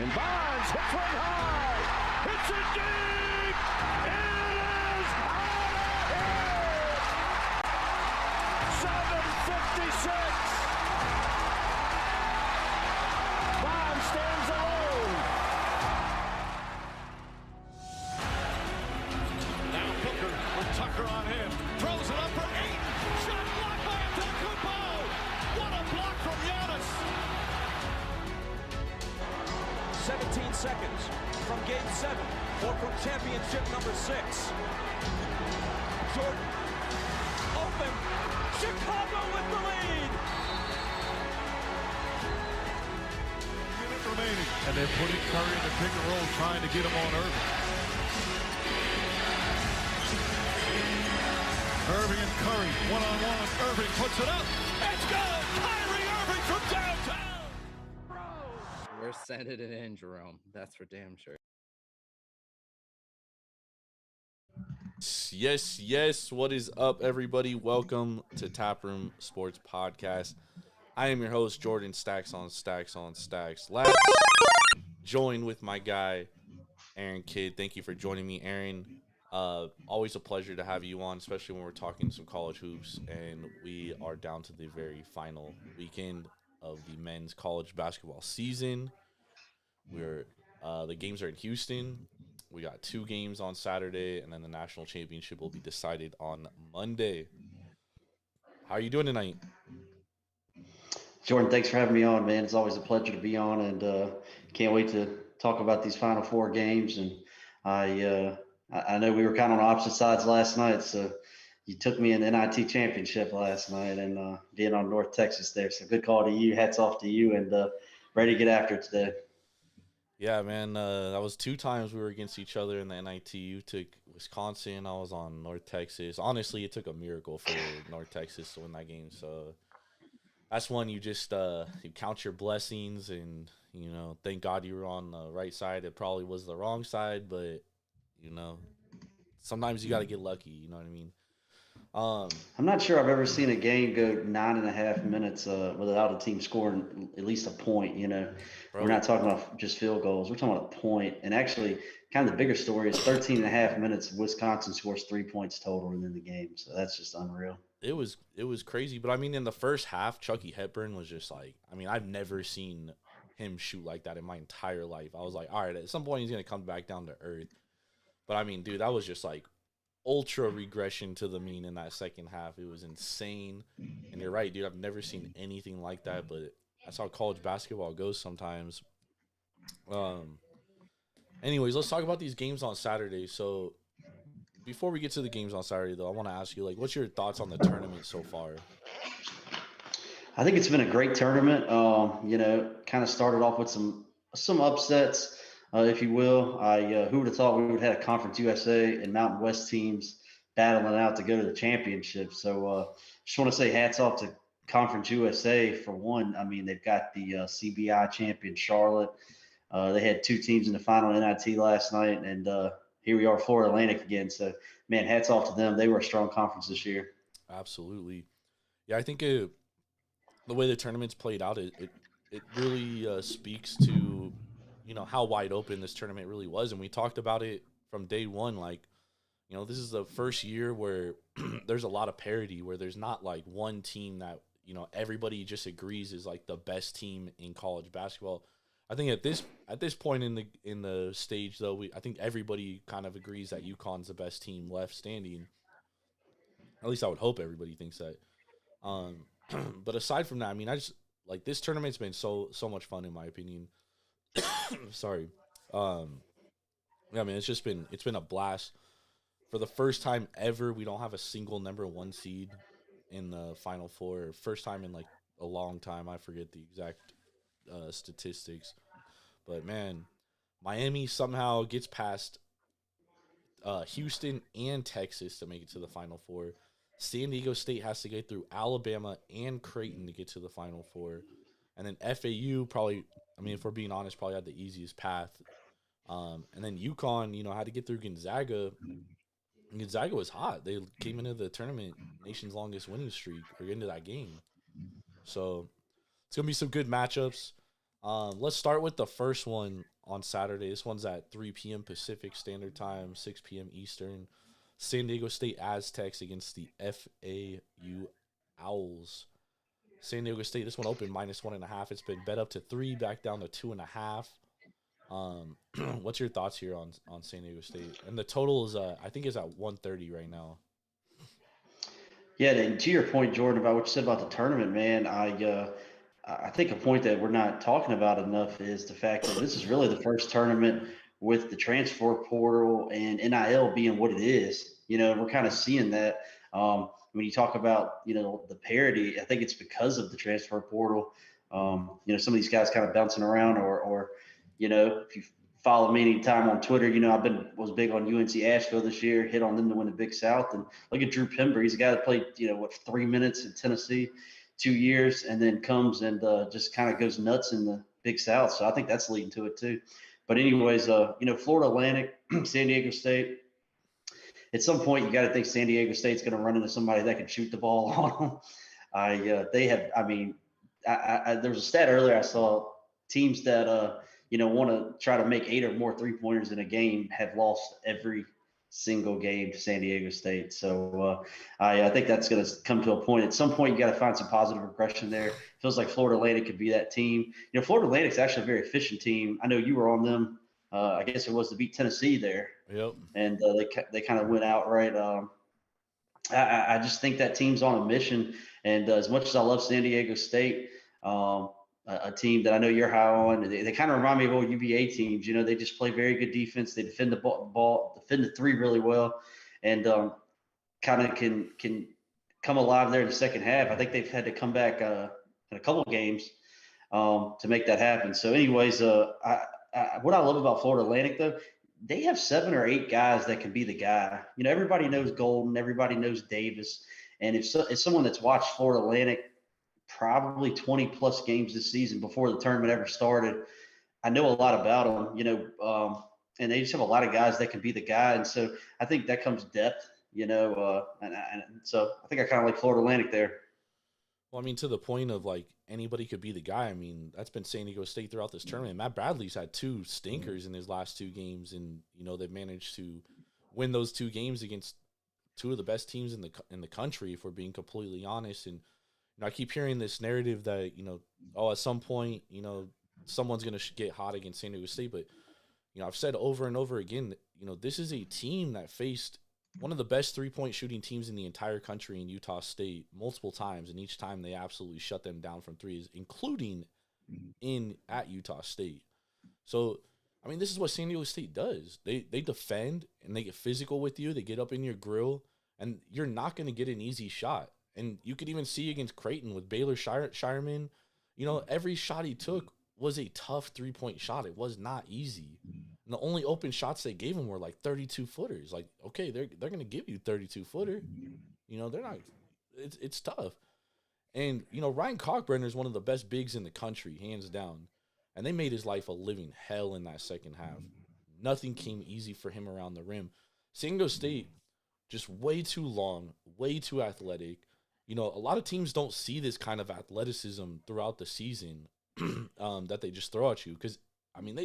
And Bonds hits one high. Hits it deep. It is out of here. 7:56. Bonds stands alone. Now Booker with Tucker on him. Throws it up for 8. Shot blocked by Antetokounmpo. What a block from Giannis. 17 seconds from Game 7 or from championship number 6. Jordan open. Chicago with the lead. Minute remaining. And they're putting Curry in the pick and roll, trying to get him on Irving. Irving and Curry, one-on-one. Irving puts it up. It's good. Kyrie Irving from downtown. We're sending it in, Jerome. That's for damn sure. Yes. What is up, everybody? Welcome to Taproom Sports Podcast. I am your host, Jordan Stacks on Stacks. Let's join with my guy, Aaron Kidd. Thank you for joining me, Aaron. Always a pleasure to have you on, especially when we're talking some college hoops. And we are down to the very final weekend of the men's college basketball season. The games are in Houston. We got 2 games on Saturday, and then the national championship will be decided on Monday. How are you doing tonight? Jordan, thanks for having me on, man. It's always a pleasure to be on, and can't wait to talk about these Final Four games. And I know we were kind of on opposite sides last night, so you took me in the NIT championship last night and being on North Texas there. So good call to you. Hats off to you, and ready to get after it today. Yeah, man, that was 2 times we were against each other in the NIT. You took Wisconsin. I was on North Texas. Honestly, it took a miracle for North Texas to win that game. So that's one you just you count your blessings and, thank God you were on the right side. It probably was the wrong side, but, sometimes you got to get lucky. You know what I mean? I'm not sure I've ever seen a game go 9.5 minutes without a team scoring at least a point. We're not talking about just field goals. We're talking about a point. And actually, kind of the bigger story is 13.5 minutes. Wisconsin scores 3 points total within the game. So that's just unreal. It was crazy. But, I mean, in the first half, Chucky Hepburn was just like, I've never seen him shoot like that in my entire life. I was like, all right, at some point he's going to come back down to earth. But, I mean, dude, that was just like ultra regression to the mean in that second half. It was insane. And you're right, dude. I've never seen anything like that, but that's how college basketball goes sometimes. Anyways, let's talk about these games on Saturday. So before we get to the games on Saturday, though, I want to ask you, what's your thoughts on the tournament so far? I think it's been a great tournament. Kind of started off with some upsets. If you will. Who would have thought we would have had a Conference USA and Mountain West teams battling out to go to the championship. So just want to say hats off to Conference USA for one. I mean, they've got the CBI champion Charlotte. They had 2 teams in the final NIT last night, and here we are, Florida Atlantic again. So, man, hats off to them. They were a strong conference this year. Absolutely. Yeah, I think the way the tournament's played out, it really speaks to – how wide open this tournament really was. And we talked about it from day one. This is the first year where there's a lot of parity, where there's not one team that, everybody just agrees is the best team in college basketball. I think at this point in the stage, though, I think everybody kind of agrees that UConn's the best team left standing. At least I would hope everybody thinks that. But aside from that, I just this tournament's been so much fun in my opinion. Sorry. It's been a blast. For the first time ever, we don't have a single number 1 seed in the Final Four. First time in a long time. I forget the exact statistics. But man, Miami somehow gets past Houston and Texas to make it to the Final Four. San Diego State has to get through Alabama and Creighton to get to the Final Four. And then FAU probably, if we're being honest, probably had the easiest path. And then UConn, had to get through Gonzaga. And Gonzaga was hot. They came into the tournament, nation's longest winning streak, or into that game. So it's going to be some good matchups. Let's start with the first one on Saturday. This one's at 3 p.m. Pacific Standard Time, 6 p.m. Eastern. San Diego State Aztecs against the FAU Owls. San Diego State, this one opened -1.5. It's been bet up to 3, back down to 2.5. What's your thoughts here on San Diego State? And the total is I think is at 130 right now. Yeah, and to your point, Jordan, about what you said about the tournament, man, I think a point that we're not talking about enough is the fact that this is really the first tournament with the transfer portal and NIL being what it is. You know, we're kind of seeing that. When you talk about, you know, the parity, I think it's because of the transfer portal. You know, some of these guys kind of bouncing around, or you know, if you follow me anytime on Twitter, you know, was big on UNC Asheville this year, hit on them to win the Big South. And look at Drew Pember. He's a guy that played, you know, 3 minutes in Tennessee, 2 years, and then comes and just kind of goes nuts in the Big South. So I think that's leading to it too. But anyways, you know, Florida Atlantic, San Diego State. At some point, you got to think San Diego State's going to run into somebody that can shoot the ball on them. They have. I mean, there was a stat earlier I saw. Teams that you know, want to try to make 8 or more 3-pointers in a game have lost every single game to San Diego State. So I think that's going to come to a point. At some point, you got to find some positive regression there. It feels like Florida Atlantic could be that team. You know, Florida Atlantic's actually a very efficient team. I know you were on them. I guess it was to beat Tennessee there. Yep. And they kind of went out right. I just think that team's on a mission. And as much as I love San Diego State, a team that I know you're high on. They kind of remind me of old UVA teams. You know, they just play very good defense. They defend the ball, defend the three really well, and kind of can come alive there in the second half. I think they've had to come back in a couple of games to make that happen. So, anyways, what I love about Florida Atlantic though, they have 7 or 8 guys that can be the guy. You know, everybody knows Golden, everybody knows Davis, and if someone that's watched Florida Atlantic probably 20 plus games this season before the tournament ever started, I know a lot about them, you know, and they just have a lot of guys that can be the guy. And so I think that comes depth, you know, and so I think I kind of like Florida Atlantic there. Well, I mean, to the point of like anybody could be the guy. I mean, that's been San Diego State throughout this tournament. Matt Bradley's had 2 stinkers in his last 2 games, and you know they've managed to win those 2 games against 2 of the best teams in the country, if we're being completely honest. And you know, I keep hearing this narrative that, you know, oh, at some point, you know, someone's going to get hot against San Diego State. But, you know, I've said over and over again, that, you know, this is a team that faced one of the best 3-point shooting teams in the entire country in Utah State multiple times. And each time they absolutely shut them down from threes, including at Utah State. So, I mean, this is what San Diego State does. They defend and they get physical with you. They get up in your grill, and you're not going to get an easy shot. And you could even see against Creighton with Baylor Shireman, you know, every shot he took was a tough 3-point shot. It was not easy. And the only open shots they gave him were like 32-footers. Like, okay, they're going to give you 32-footer. You know, they're not – it's tough. And, you know, Ryan Cockbrenner is one of the best bigs in the country, hands down. And they made his life a living hell in that second half. Nothing came easy for him around the rim. San Diego State, just way too long, way too athletic. You know, a lot of teams don't see this kind of athleticism throughout the season that they just throw at you. Because, I mean,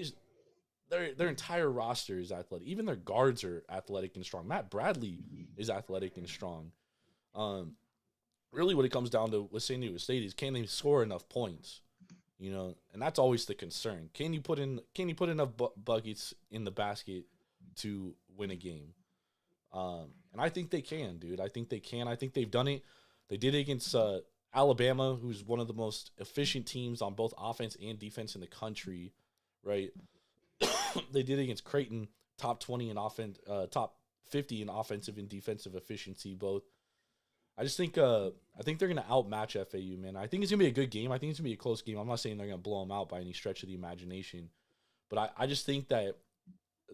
their entire roster is athletic. Even their guards are athletic and strong. Matt Bradley is athletic and strong. Really what it comes down to with San Diego State is, can they score enough points? You know, and that's always the concern. Can you put enough buckets in the basket to win a game? And I think they can, dude. I think they can. I think they've done it. They did it against Alabama, who's one of the most efficient teams on both offense and defense in the country, right? They did it against Creighton, top 20 in offense, top 50 in offensive and defensive efficiency, both. I just think I think they're going to outmatch FAU, man. I think it's going to be a good game. I think it's going to be a close game. I'm not saying they're going to blow them out by any stretch of the imagination. But I just think that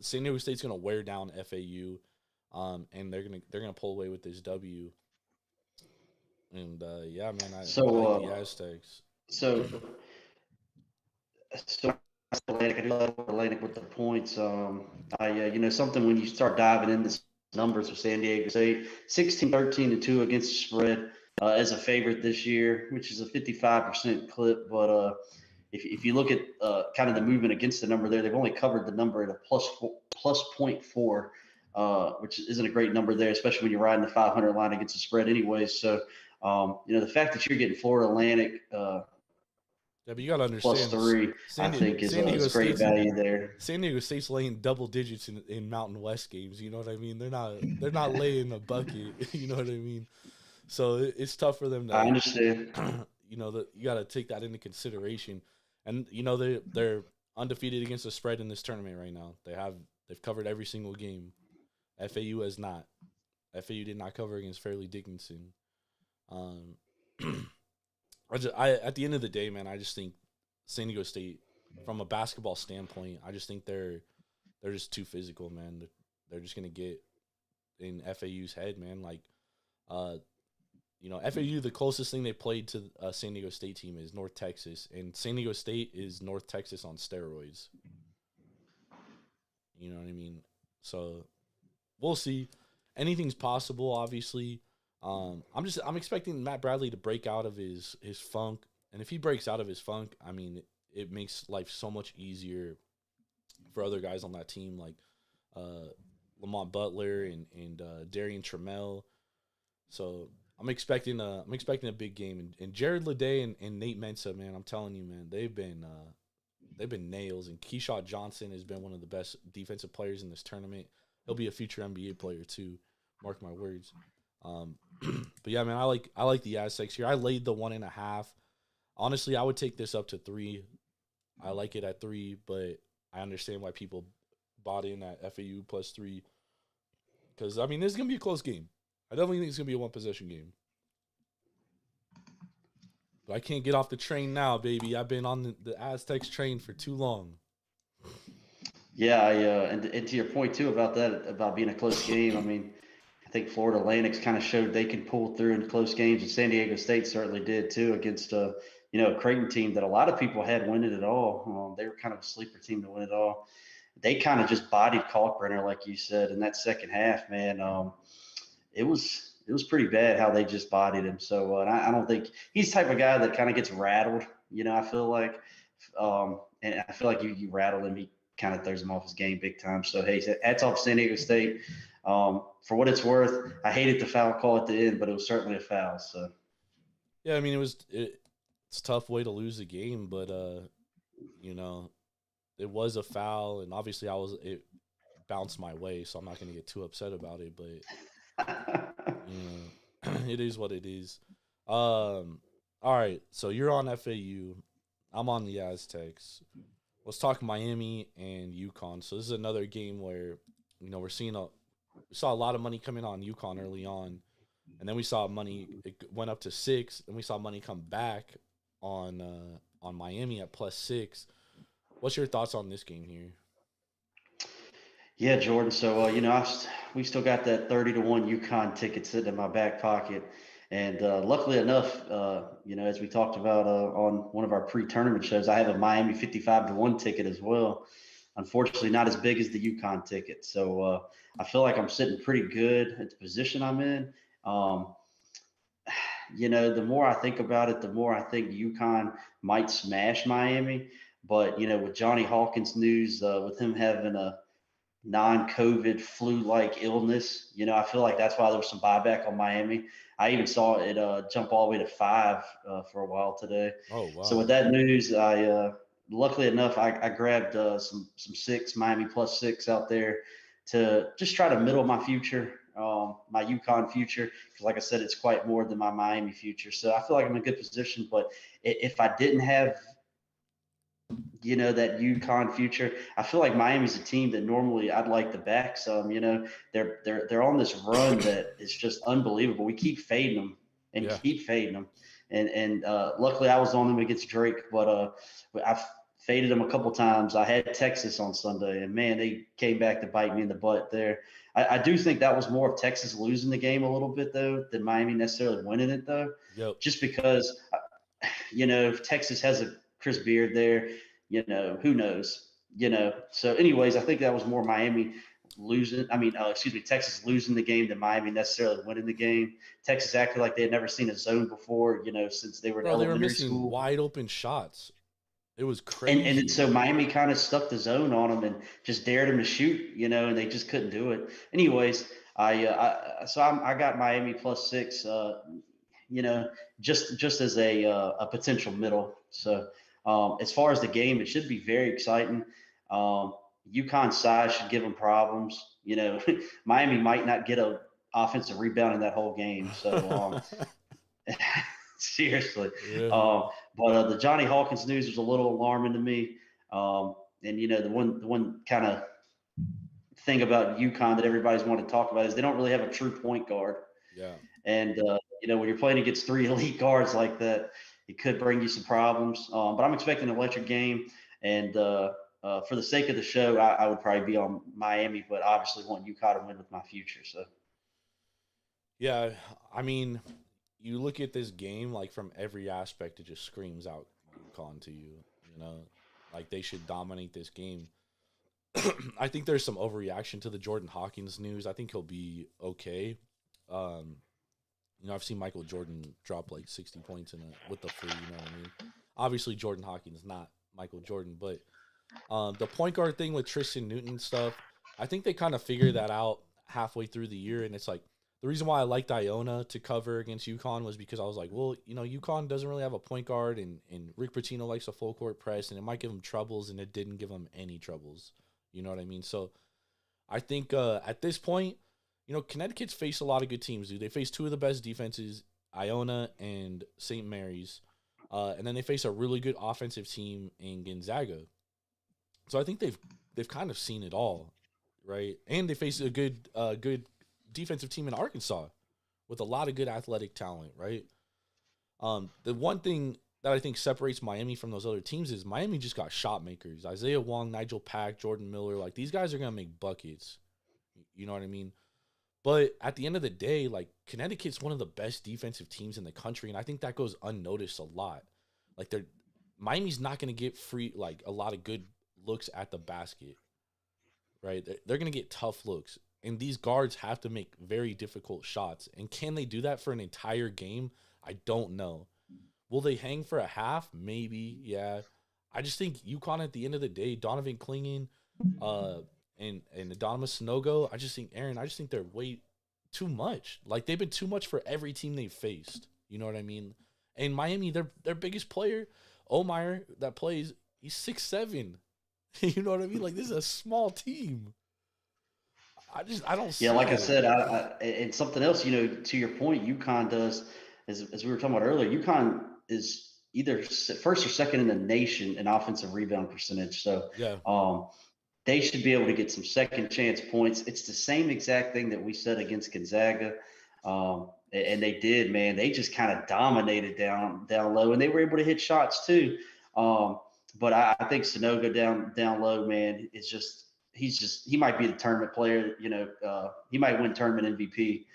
San Diego State's going to wear down FAU, and they're gonna pull away with this W. And yeah, man, I like the Aztecs. So Atlantic, I do love Atlantic with the points. You know, something when you start diving into numbers for San Diego State, 16-13-2 against the spread as a favorite this year, which is a 55% clip. But if you look at kind of the movement against the number there, they've only covered the number at a plus 0.4, which isn't a great number there, especially when you're riding the 500 line against the spread anyways. So, the fact that you're getting Florida Atlantic Yeah, but you got to plus understand, 3, I think is great value there. San Diego State's laying double digits in Mountain West games. You know what I mean? They're not laying a bucket. You know what I mean? So it's tough for them to. I understand. You got to take that into consideration, and they're undefeated against the spread in this tournament right now. They've covered every single game. FAU has not. FAU did not cover against Fairleigh Dickinson. At the end of the day, man, I just think San Diego State, from a basketball standpoint, I just think they're just too physical, man. They're just gonna get in FAU's head, man. Like, FAU, the closest thing they played to a San Diego State team is North Texas, and San Diego State is North Texas on steroids. You know what I mean? So we'll see. Anything's possible, obviously. I'm expecting Matt Bradley to break out of his funk, and if he breaks out of his funk, I mean, it makes life so much easier for other guys on that team, like Lamont Butler and Darian Trammell. So I'm expecting a big game, and Jared Leday and Nate Mensa, man, I'm telling you, man, they've been nails, and Keyshawn Johnson has been one of the best defensive players in this tournament. He'll be a future NBA player too. Mark my words. But yeah, man, I like the Aztecs here. I laid the 1.5. Honestly, I would take this up to 3. I like it at 3, but I understand why people bought in at FAU plus 3. Because, I mean, this is going to be a close game. I definitely think it's going to be a one-possession game. But I can't get off the train now, baby. I've been on the Aztecs train for too long. Yeah, and to your point, too, about that, about being a close game, I mean, I think Florida Atlantic's kind of showed they can pull through in close games, and San Diego State certainly did, too, against a Creighton team that a lot of people had winning it all. They were kind of a sleeper team to win it all. They kind of just bodied Kalkbrenner, like you said, in that second half, man. It was pretty bad how they just bodied him. So and I don't think he's the type of guy that kind of gets rattled. I feel like, and I feel like you rattle him, he kind of throws him off his game big time. So hey, hats off to San Diego State. For what it's worth, I hated the foul call at the end, but it was certainly a foul. So yeah, I mean it's a tough way to lose the game, but it was a foul, and obviously it bounced my way, so I'm not going to get too upset about it. But it is what it is. All right, so you're on FAU, I'm on the Aztecs. Let's talk Miami and UConn. So this is another game where we saw a lot of money coming on UConn early on, and then we saw it went up to 6, and we saw money come back on Miami at plus 6. What's your thoughts on this game here? Yeah, Jordan. So, we still got that 30-1 UConn ticket sitting in my back pocket. And luckily enough, as we talked about on one of our pre-tournament shows, I have a Miami 55-1 ticket as well. Unfortunately, not as big as the UConn ticket. So I feel like I'm sitting pretty good at the position I'm in. The more I think about it, the more I think UConn might smash Miami. But, with Johnny Hawkins' news, with him having a non-COVID flu-like illness, I feel like that's why there was some buyback on Miami. I even saw it jump all the way to 5 for a while today. Oh, wow. So with that news, luckily enough, I grabbed some 6, Miami plus 6 out there to just try to middle my future, my UConn future. Because like I said, it's quite more than my Miami future. So I feel like I'm in a good position. But if I didn't have that UConn future, I feel like Miami's a team that normally I'd like to back some. They're on this run that is just unbelievable. We keep fading them and keep fading them, and luckily I was on them against Drake, but I've faded them a couple times. I had Texas on Sunday, and man, they came back to bite me in the butt there. I do think that was more of Texas losing the game a little bit though than Miami necessarily winning it though. Yep. Just because if Texas has a Chris Beard there, who knows, so anyways, I think that was more Miami Texas losing the game than Miami necessarily winning the game. Texas acted like they had never seen a zone before, since they were in They were elementary missing school. wide open shots. It was crazy. And so Miami kind of stuck the zone on them and just dared them to shoot, and they just couldn't do it. Anyways, I got Miami +6, just as a potential middle. So as far as the game, it should be very exciting. UConn's size should give them problems. Miami might not get a offensive rebound in that whole game. So seriously. Yeah. But the Johnny Hawkins news was a little alarming to me. And the one kind of thing about UConn that everybody's wanted to talk about is they don't really have a true point guard. Yeah. And when you're playing against 3 elite guards like that, it could bring you some problems. But I'm expecting an electric game. And for the sake of the show, I would probably be on Miami, but obviously want UConn to win with my future. So. Yeah, I mean, you look at this game, like from every aspect, it just screams out UConn to you. Like they should dominate this game. I think there's some overreaction to the Jordan Hawkins news. I think he'll be okay. I've seen Michael Jordan drop like 60 points with the free. You know what I mean? Obviously, Jordan Hawkins is not Michael Jordan, but the point guard thing with Tristan Newton stuff, I think they kind of figured that out halfway through the year, and it's like. The reason why I liked Iona to cover against UConn was because I was like, well, UConn doesn't really have a point guard, and Rick Pitino likes a full court press, and it might give him troubles, and it didn't give him any troubles. You know what I mean? So I think at this point, Connecticut's faced a lot of good teams, dude. They face 2 of the best defenses, Iona and St. Mary's, and then they face a really good offensive team in Gonzaga. So I think they've kind of seen it all, right? And they face a good defensive team in Arkansas with a lot of good athletic talent, right? The one thing that I think separates Miami from those other teams is Miami just got shot makers. Isaiah Wong, Nigel Pack, Jordan Miller, like these guys are going to make buckets. You know what I mean? But at the end of the day, like Connecticut's one of the best defensive teams in the country, and I think that goes unnoticed a lot. Like Miami's not going to get like a lot of good looks at the basket, right? They're going to get tough looks. And these guards have to make very difficult shots. And can they do that for an entire game? I don't know. Will they hang for a half? Maybe, yeah. I just think UConn at the end of the day, Donovan Clingan and Adonymous Sinogo, I just think they're way too much. Like, they've been too much for every team they've faced. You know what I mean? And Miami, their biggest player, Omeyer, that plays, he's 6'7". You know what I mean? Like, this is a small team. I don't see. Yeah, like I said, and something else, to your point, UConn does, as we were talking about earlier, UConn is either first or second in the nation in offensive rebound percentage. So yeah, they should be able to get some second chance points. It's the same exact thing that we said against Gonzaga. And they did, man. They just kind of dominated down low, and they were able to hit shots too. But I think Sonogo down low, man, is just. He might be the tournament player, he might win tournament MVP.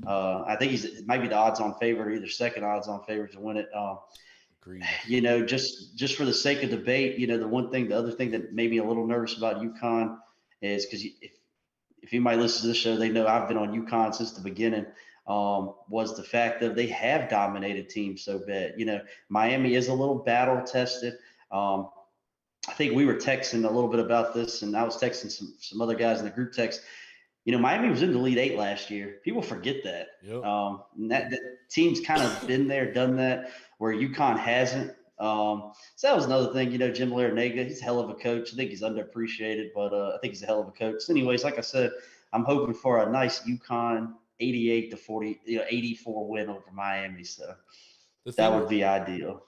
I think might be the odds-on favorite, or either second odds-on favorite to win it. Agreed. Just for the sake of debate, the other thing that made me a little nervous about UConn is because if anybody listens to this show, they know I've been on UConn since the beginning. Was the fact that they have dominated teams so bad. Miami is a little battle tested. I think we were texting a little bit about this, and I was texting some other guys in the group text. Miami was in the Elite 8 last year. People forget that. Yep. And that team's kind of been there, done that, where UConn hasn't. So that was another thing. Jim Larinaga, he's a hell of a coach. I think he's underappreciated, but I think he's a hell of a coach. So anyways, like I said, I'm hoping for a nice UConn 88-40, 84 win over Miami. So that would be ideal.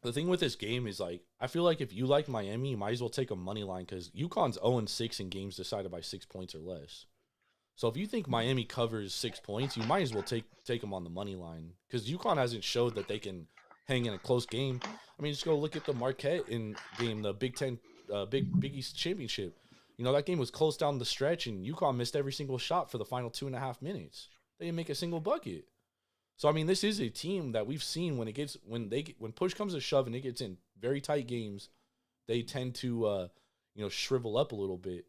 The thing with this game is, like, I feel like if you like Miami, you might as well take a money line because UConn's 0-6 in games decided by 6 points or less. So if you think Miami covers 6 points, you might as well take them on the money line because UConn hasn't showed that they can hang in a close game. I mean, just go look at the Marquette game, the Big Ten, Big East Championship. That game was close down the stretch, and UConn missed every single shot for the final 2.5 minutes. They didn't make a single bucket. So, I mean, this is a team that we've seen when push comes to shove and it gets in very tight games, they tend to, shrivel up a little bit.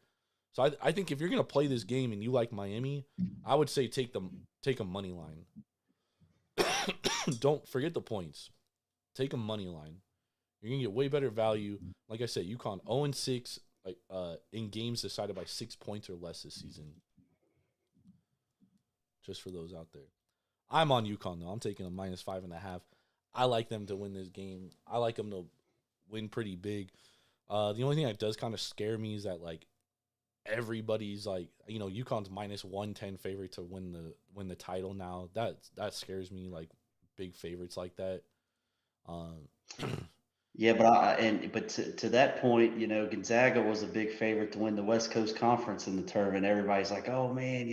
So I think if you're going to play this game and you like Miami, I would say take a money line. Don't forget the points. Take a money line. You're gonna get way better value. Like I said, UConn 0-6, like in games decided by 6 points or less this season. Just for those out there, I'm on UConn though. I'm taking a -5.5. I like them to win this game. I like them to win pretty big. The only thing that does kind of scare me is that like everybody's like, UConn's -110 favorite to win the title now. That scares me, like big favorites like that. Yeah, but to that point, Gonzaga was a big favorite to win the West Coast Conference in the tournament. Everybody's like, "Oh man,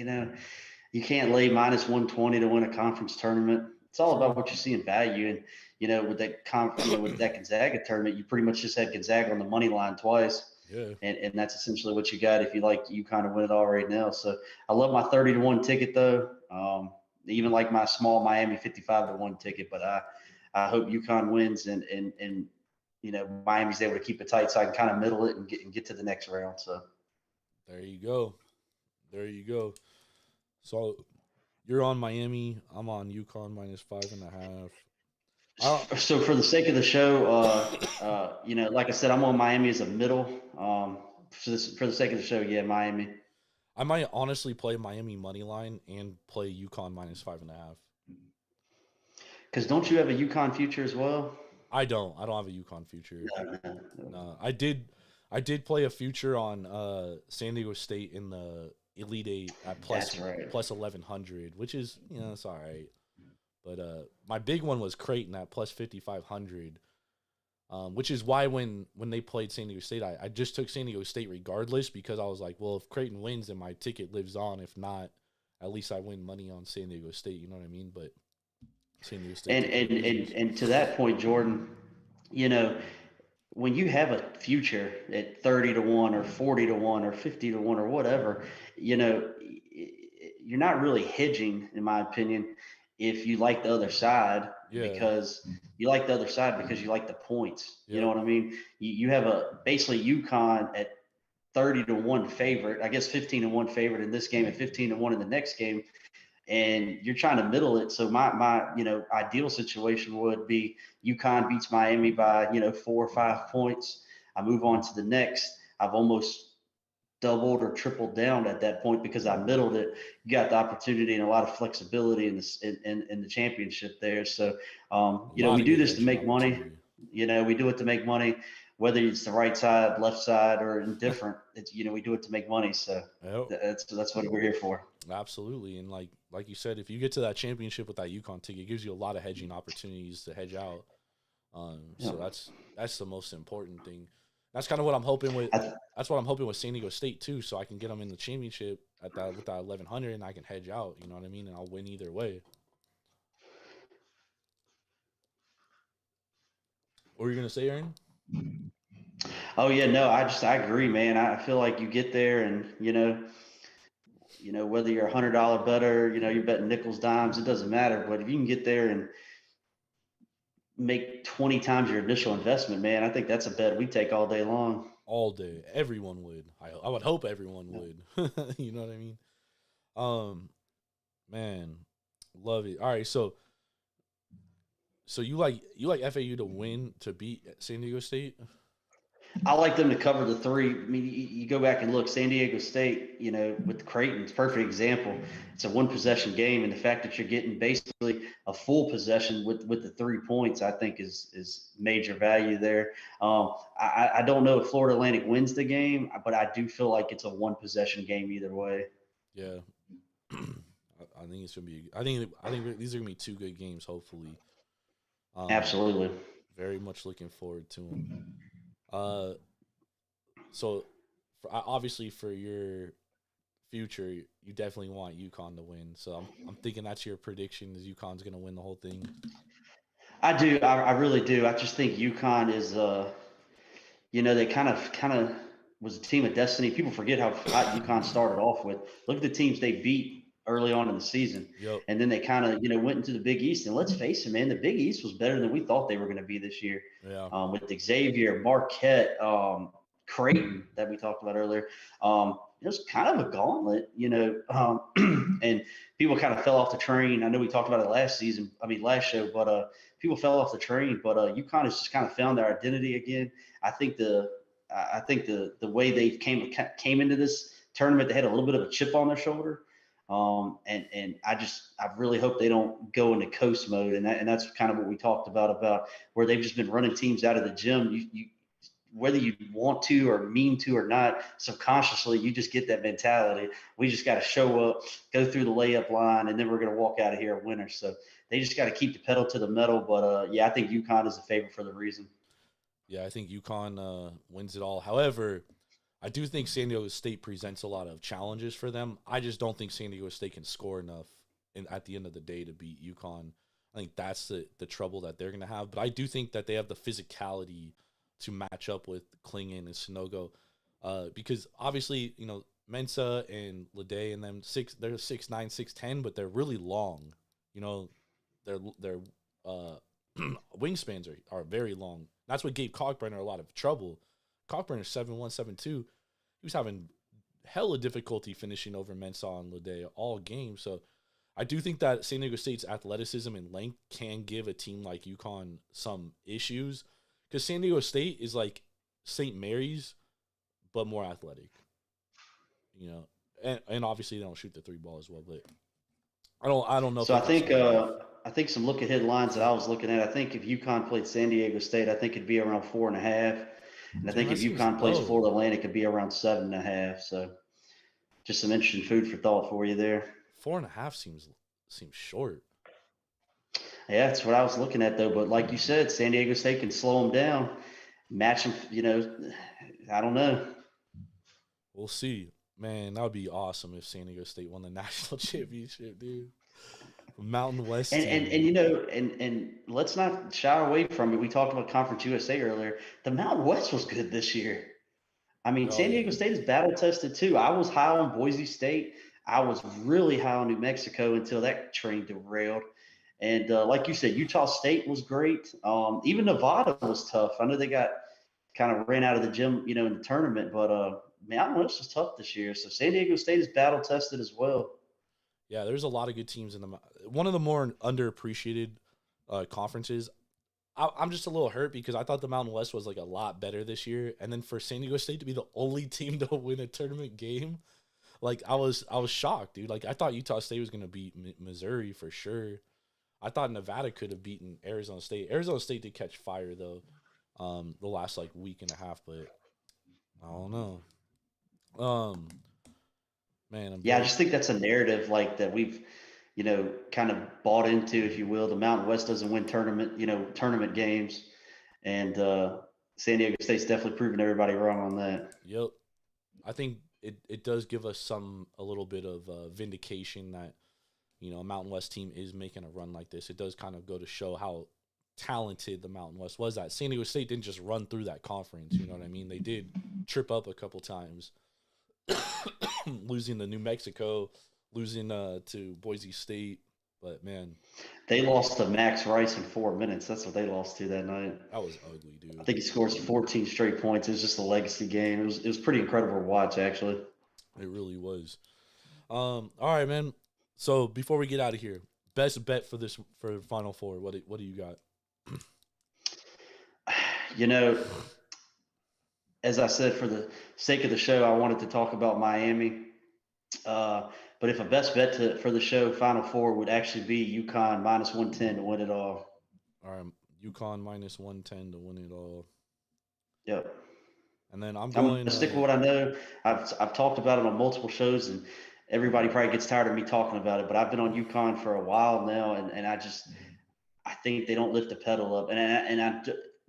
you can't lay -120 to win a conference tournament." It's all about what you see in value. And with with that Gonzaga tournament, you pretty much just had Gonzaga on the money line twice. Yeah. And that's essentially what you got if you like UConn to win it all right now. So I love my 30-1 ticket though. Even like my small Miami 55-1 ticket, but I hope UConn wins and Miami's able to keep it tight so I can kind of middle it and get to the next round. So there you go. So you're on Miami. I'm on UConn -5.5. So for the sake of the show, like I said, I'm on Miami as a middle. For the sake of the show, yeah, Miami. I might honestly play Miami money line and play UConn -5.5. Because don't you have a UConn future as well? I don't have a UConn future. No. I did play a future on San Diego State in the Elite Eight at plus 1100, which is it's all right. But my big one was Creighton at plus 5500, which is why when they played San Diego State, I just took San Diego State regardless because I was like, well, if Creighton wins, then my ticket lives on. If not, at least I win money on San Diego State. You know what I mean? But San Diego State and to that point, Jordan, when you have a future at 30-1 or 40-1 or 50-1 or whatever, you're not really hedging, in my opinion, if you like the other side because you like the other side because you like the points. You know what I mean? You have basically UConn at 30-1 favorite, I guess 15-1 favorite in this game and 15-1 in the next game. And you're trying to middle it. So my ideal situation would be UConn beats Miami by 4 or 5 points. I move on to the next. I've almost doubled or tripled down at that point because I middled it. You got the opportunity and a lot of flexibility in the championship there. So we do this to make money. We do it to make money, whether it's the right side, left side, or indifferent. It's we do it to make money. So that's what we're here for. Absolutely. And like you said, if you get to that championship with that UConn ticket, it gives you a lot of hedging opportunities to hedge out. So that's the most important thing. That's kind of what I'm hoping with. That's what I'm hoping with San Diego State too, so I can get them in the championship with that 1100, and I can hedge out. You know what I mean? And I'll win either way. What were you gonna say, Aaron? Oh yeah, no, I agree, man. I feel like you get there, and whether you're $100 better, you're betting nickels, dimes, it doesn't matter. But if you can get there and make 20 times your initial investment, man, I think that's a bet we take all day long. All day. Everyone would. I would hope everyone would. You know what I mean? Man, love it. All right, so you like FAU to win to beat San Diego State? I like them to cover the 3. I mean, you go back and look, San Diego State, with Creighton, it's a perfect example. It's a 1-possession game, and the fact that you're getting basically a full possession with the 3 points, I think is major value there. I don't know if Florida Atlantic wins the game, but I do feel like it's a 1-possession game either way. Yeah, I think it's gonna be. I think these are gonna be 2 good games. Hopefully, Absolutely. Very much looking forward to them. So obviously for your future, you definitely want UConn to win. So I'm thinking that's your prediction is UConn's going to win the whole thing. I do. I really do. I just think UConn is, they kind of was a team of destiny. People forget how hot UConn started off with. Look at the teams they beat early on in the season. Yep. And then they kind of, went into the Big East. And let's face it, man, the Big East was better than we thought they were going to be this year. Yeah. With Xavier, Marquette, Creighton that we talked about earlier. it was kind of a gauntlet, and people kind of fell off the train. I know we talked about it last show, but people fell off the train. But UConn has just kind of found their identity again. I think the way they came into this tournament, they had a little bit of a chip on their shoulder. And I really hope they don't go into coast mode. And that's kind of what we talked about where they've just been running teams out of the gym. You whether you want to or mean to or not, subconsciously, you just get that mentality. We just got to show up, go through the layup line, and then we're going to walk out of here a winner. So they just got to keep the pedal to the metal. But I think UConn is a favorite for the reason. Yeah, I think UConn wins it all. However, I do think San Diego State presents a lot of challenges for them. I just don't think San Diego State can score enough at the end of the day to beat UConn. I think that's the trouble that they're going to have. But I do think that they have the physicality to match up with Klingon and Sonogo, because obviously, Mensa and Lede and them they're 6'9", 6'10", but they're really long. Their wingspans are very long. That's what gave Kalkbrenner a lot of trouble. Kalkbrenner 7'1", 7'2". He was having hella difficulty finishing over Mensah and Lede all game. So I do think that San Diego State's athleticism and length can give a team like UConn some issues, because San Diego State is like St. Mary's, but more athletic. And obviously they don't shoot the three ball as well. But I don't know. So I think some look ahead lines that I was looking at. I think if UConn played San Diego State, I think it'd be around 4.5. And I think if UConn plays Florida Atlantic, it'd be around 7.5. So just some interesting food for thought for you there. 4.5 seems short. Yeah, that's what I was looking at, though. But like you said, San Diego State can slow them down, match them. I don't know. We'll see. Man, that would be awesome if San Diego State won the national championship, dude. Mountain West team. And let's not shy away from it. We talked about Conference USA earlier. The Mountain West was good this year. I mean, San Diego State is battle tested too. I was high on Boise State. I was really high on New Mexico until that train derailed. And like you said, Utah State was great. Even Nevada was tough. I know they got kind of ran out of the gym, in the tournament, but Mountain West was tough this year. So San Diego State is battle tested as well. Yeah, there's a lot of good teams in one of the more underappreciated conferences. I'm just a little hurt because I thought the Mountain West was like a lot better this year, and then for San Diego State to be the only team to win a tournament game, like I was shocked, dude. Like I thought Utah State was gonna beat Missouri for sure. I thought Nevada could have beaten Arizona State. Arizona State did catch fire though, the last like week and a half, but I don't know. Man, I just think that's a narrative like that we've, kind of bought into, if you will. The Mountain West doesn't win tournament games, and San Diego State's definitely proven everybody wrong on that. Yep, I think it does give us a little bit of vindication that a Mountain West team is making a run like this. It does kind of go to show how talented the Mountain West was. That San Diego State didn't just run through that conference. You know what I mean? They did trip up a couple times. Losing to New Mexico, losing to Boise State, but man, they lost to Max Rice in 4 minutes. That's what they lost to that night. That was ugly, dude. I think he scores 14 straight points. It was just a legacy game. It was pretty incredible to watch, actually. It really was. All right, man. So before we get out of here, best bet for Final Four. What do you got? As I said, for the sake of the show, I wanted to talk about Miami. But if a best bet for the show, Final Four, would actually be UConn minus 110 to win it all. All right, UConn minus 110 to win it all. Yep. And then I'm going to stick with what I know. I've talked about it on multiple shows, and everybody probably gets tired of me talking about it. But I've been on UConn for a while now, and I think they don't lift the pedal up.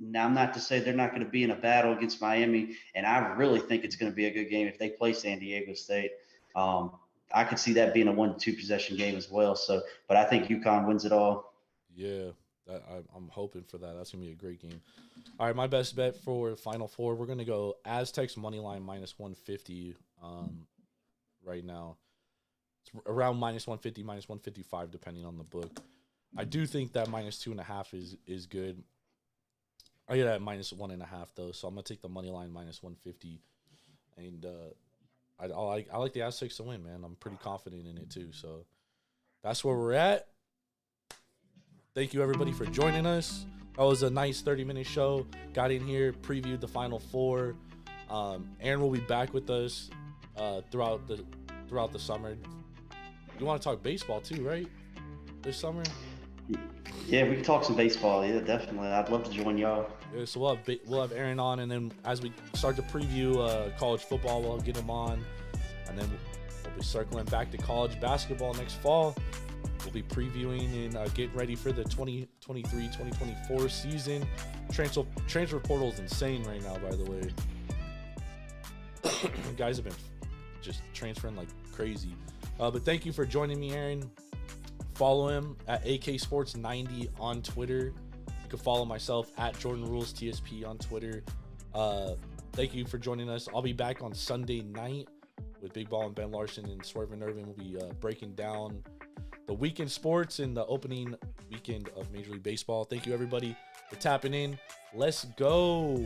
Now, I'm not to say they're not going to be in a battle against Miami, and I really think it's going to be a good game if they play San Diego State. I could see that being a 1-2 possession game as well. So, but I think UConn wins it all. Yeah, I'm hoping for that. That's going to be a great game. All right, my best bet for Final Four, we're going to go Aztecs money line minus 150 right now. It's around minus 150, minus 155, depending on the book. I do think that minus 2.5 is good. I get at minus 1.5 though, so I'm gonna take the money line minus 150, and I like the Aztecs to win, man. I'm pretty confident in it too. So that's where we're at. Thank you everybody for joining us. That was a nice 30-minute show. Got in here, previewed the Final Four. Aaron will be back with us throughout the summer. You want to talk baseball too, right? This summer. Yeah, we can talk some baseball. Yeah, definitely. I'd love to join y'all. Yeah, so we'll have Aaron on, and then as we start to preview college football, we'll get him on, and then we'll be circling back to college basketball next fall. We'll be previewing and getting ready for the 2023-2024 season. Transfer portal is insane right now, by the way. Guys have been just transferring like crazy. But thank you for joining me, Aaron. Follow him at AK Sports 90 on Twitter. You can follow myself at Jordan Rules TSP on Twitter. Thank you for joining us. I'll be back on Sunday night with Big Ball and Ben Larson and Swerve and Irvin. We'll be breaking down the weekend sports and the opening weekend of Major League Baseball. Thank you, everybody, for tapping in. Let's go.